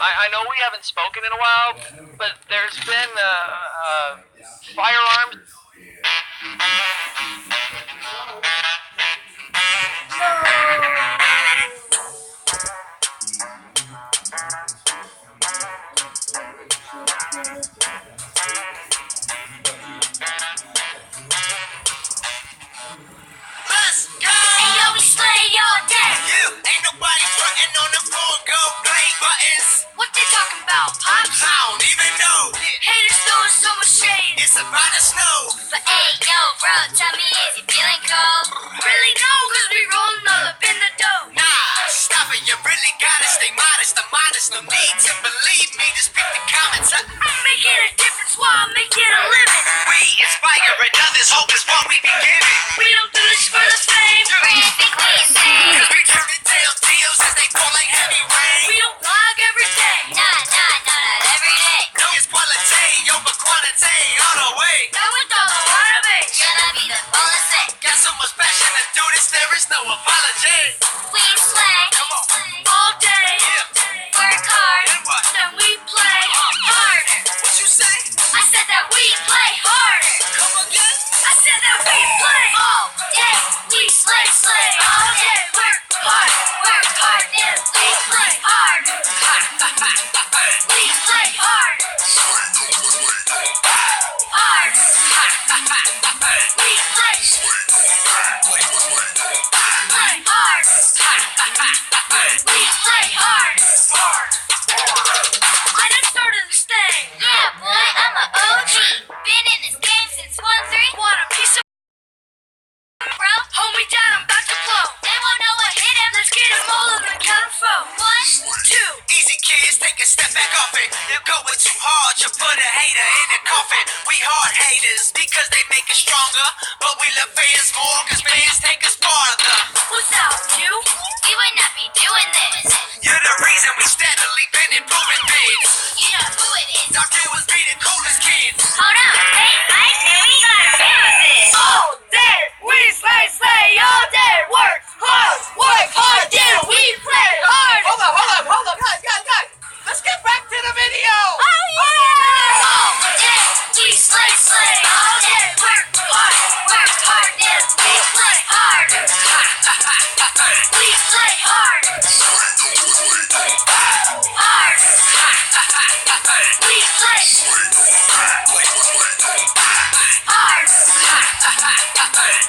I know we haven't spoken in a while, but there's been firearms. Let's go! Hey, yo, we slay all day. Yeah, ain't nobody frontin' on the floor. Go play buttons. What they talking about, Pops? I don't even know. Haters throwing so much shade. It's about to snow. But hey, yo, bro, tell me, is you feeling cold? Really no, cause we rollin' all up in the dough. Nah, stop it, you really gotta stay modest. The modest, no need to believe me. Just pick the comments up. I'm making a difference while I'm making a living. We inspire and others, hope is what we be giving. We don't do this for the fame. Terrific, we insane. Cause we turning down deals as they fall like heavy rain. We don't vlog every day. Not every day. No, it's quality over quantity all the way. Now with all the water base. Gonna be the fullest thing. Got so much passion to do this, there is no apology. We slay. Come on. All day. Yeah. Work hard. And what? Then we play harder. What you say? I said that we play harder. Come again? I said that we play all day. We slay. All day. Work hard. Then we play harder. We play harder. Harder. We play. Play harder. We play harder. I done started this thing. Yeah, boy, I'm a OG. Been in this game since 1-3. Want a piece of bro? Hold me down, I'm about to blow. They won't know what hit him. Let's get him all on the count of 4. 1, 2. Easy kids, take a step back off it. They're going too hard, you put a hater in a coffin. We hard haters because they make us stronger. But we love fans more cause fans take us farther. Without you, we would not be doing this. You're the reason we steadily been improving things. You know who it is. Dr. was be the coolest kids. Hold on, hey, I think we gotta feel this. All day, we slay all day. Work hard, then we play hard. Hold up, guys. Let's get back to the video. Oh yeah! All day, we slay all day. Work hard, then we play harder. We play harder. We play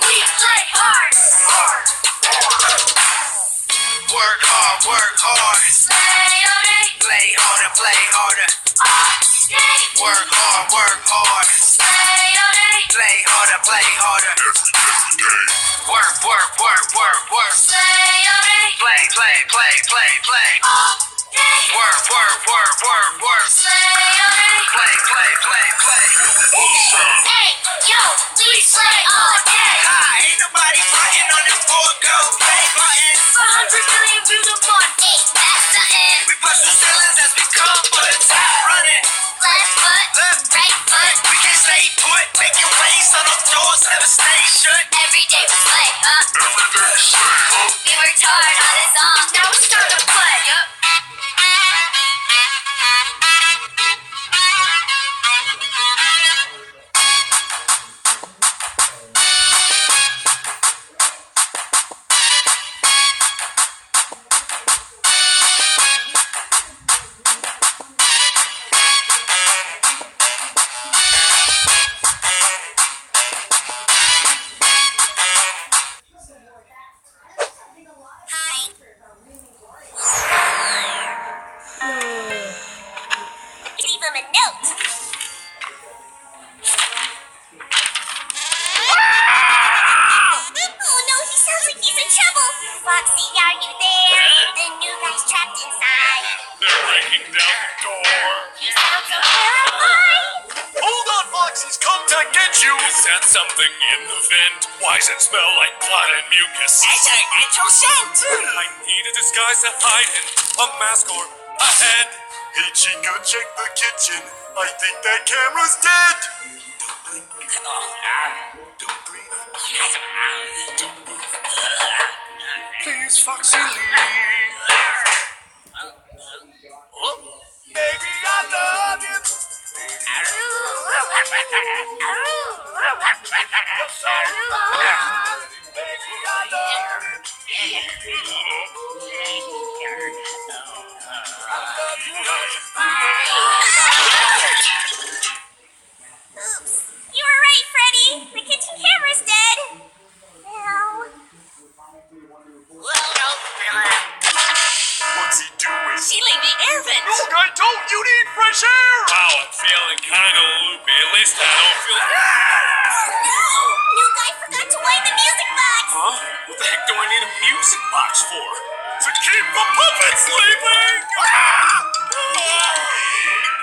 We play hard. Work hard. Slay all day. Play harder. All day. Work hard. Slay all day. Play harder. Work. Slay all day. Play. All day. Work. Slay all day. Play. Hey, yo, we slay all day. Hi, ain't nobody frontin' on the floor. Go play buttons. 100 million views a month. Ain't that something? We push through ceilings as we come for the top running. Left foot, right foot. We can stay put, making waves on the doors, never stay shut. Every day we slay, huh? We worked hard on this song. Now it's time to play. Yup. Leave him a note. Oh no, he sounds like he's in trouble. Foxy, are you there? The new guy's trapped inside. They're breaking down the door. He sounds so terrified. Hold on, Foxy's come to get you. Is that something in the vent? Why does it smell like blood and mucus? That's our natural scent. I need a disguise to hide in, a mask or a head. Hey, Chica, check the kitchen. I think that camera's dead. Don't breathe. Don't move. Please, Foxy, leave. Baby, I love you. Baby, I love Oops. You were right, Freddy. The kitchen camera's dead. No. What's he doing? Sealing the air vents. No, guy, don't! You need fresh air! Wow, I'm feeling kind of loopy. At least I don't feel... Oh, no! New guy forgot to wind the music box. Huh? What the heck do I need a music box for? To keep the puppets sleeping!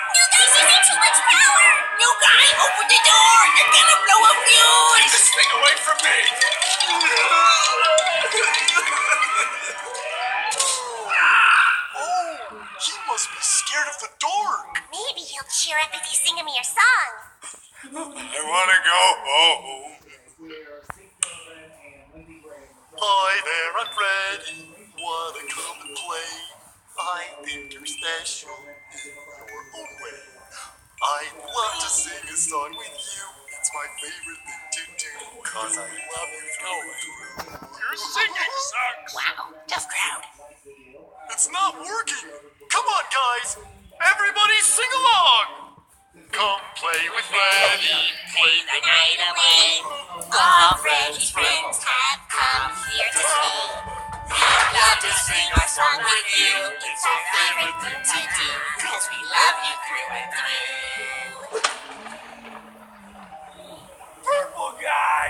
New guy's using too much power. New guy, open the door. You're gonna blow a fuse. Get this thing away from me! Oh, he must be scared of the dark. Maybe he'll cheer up if you sing him your song. I wanna go home. Hi there, I'm Freddy. Wanna come and play? I think you're special in your own way. I'd love to sing a song with you. It's my favorite thing to do. Cause I love you through. Your singing sucks. Wow, tough crowd. It's not working. Come on, guys. Everybody sing along. Come play with Freddy. Play the night away. All Freddy's friends have come here to stay. Love to sing our song with you. It's our favorite thing to do. Cause we love you through and through. Purple guy.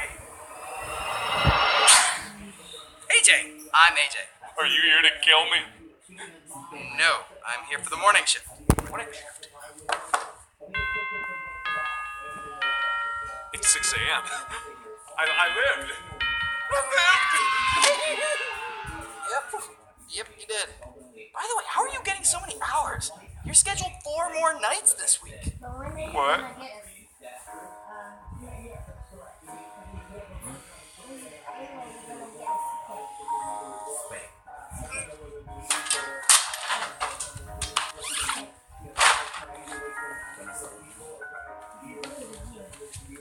AJ, I'm AJ. Are you here to kill me? No, I'm here for the morning shift. Morning shift. It's 6 a.m. I lived. I lived. Yep, you did. By the way, how are you getting so many hours? You're scheduled 4 more nights this week. What?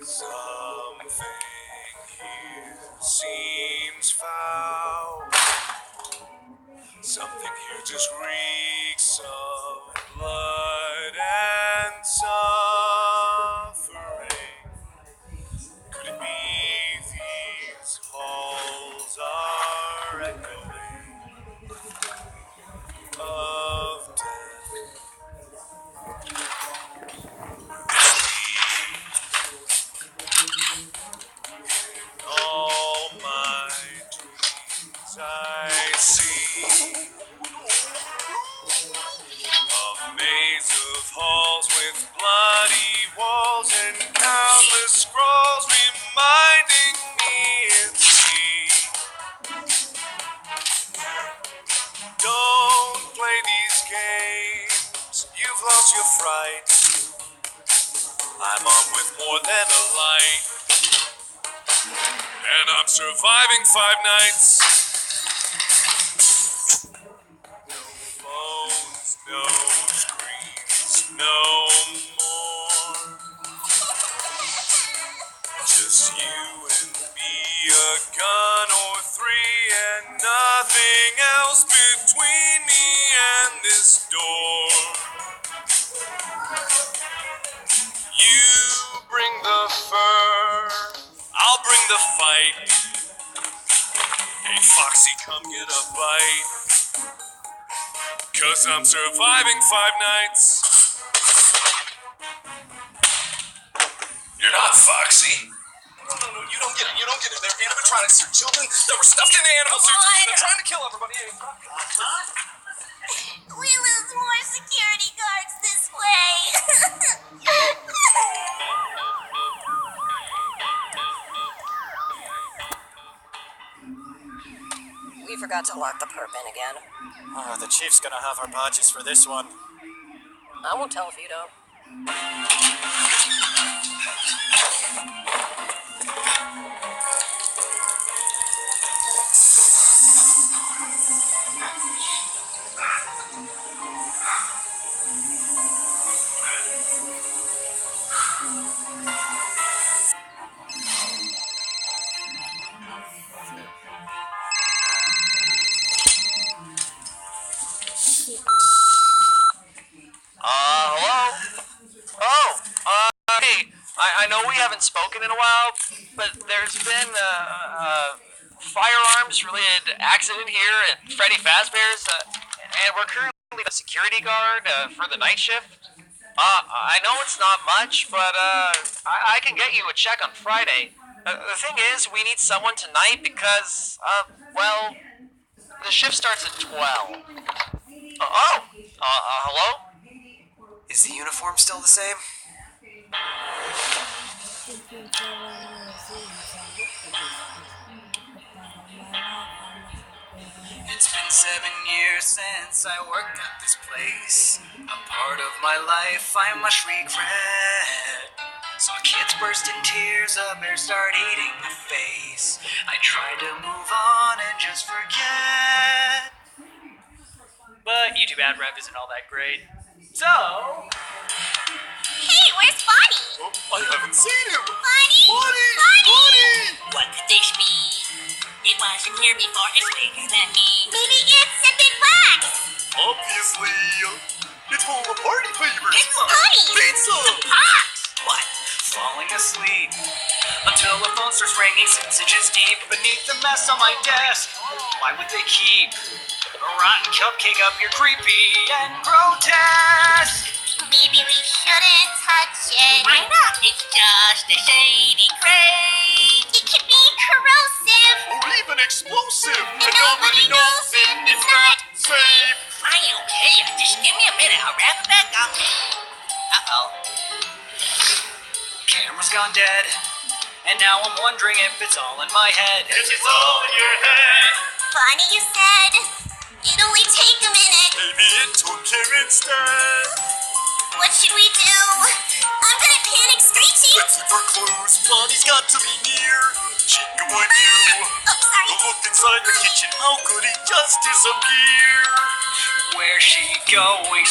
Something here seems foul. Something here just reeks of blood and suffering. Could it be these halls are echoing of death? All my dreams I see a maze of halls with bloody walls and countless scrolls reminding me it's me. Don't play these games, you've lost your fright. I'm on with more than a light. And I'm surviving 5 nights. No phones, no screens, no more. Just you and me, a gun or 3, and nothing else between me and this door. You bring the fur, I'll bring the fight. Hey Foxy, come get a bite. 'Cause I'm surviving 5 nights. You're not Foxy. No, you don't get it. You don't get it. They're animatronics. They're children that were stuffed into animal suits. They're trying to kill everybody. We lose more security guards this way. We forgot to lock the perp in again. Oh, the chief's gonna have our badges for this one. I won't tell if you don't. we haven't spoken in a while, but there's been a firearms-related accident here at Freddy Fazbear's, and we're currently a security guard for the night shift. I know it's not much, but I can get you a check on Friday. The thing is, we need someone tonight because, well, the shift starts at 12. Hello? Is the uniform still the same? It's been 7 years since I worked at this place. A part of my life I much regret. Saw kids burst in tears, a bear start eating the face. I tried to move on and just forget. But YouTube ad rev isn't all that great. So... Hey, where's Bonnie? Oh, I haven't seen him. Bonnie? Bonnie! Bonnie! What could this be? It wasn't here before. It's bigger than me. Maybe it's a big box. Obviously, it's full of party favors. Bonnie! Pizza! Pox! What? Falling asleep until the phone starts ringing 6 inches deep beneath the mess on my desk. Why would they keep a rotten cupcake up your creepy and grotesque? Maybe we shouldn't touch it. Why not? It's just a shady crate. It could be corrosive. Or even explosive. And nobody knows it. It's not safe. Fine, okay. Just give me a minute. I'll wrap it back up. Uh-oh. Camera's gone dead, and now I'm wondering if it's all in my head. It's all in your head. Bonnie, you said it'd only take a minute. Maybe it took him instead. What should we do? I'm good at panic screeching. Let's look for clues. Bonnie's got to be near. She can warn you. Oh, sorry. Don't look inside the kitchen. How could he just disappear? Where's she going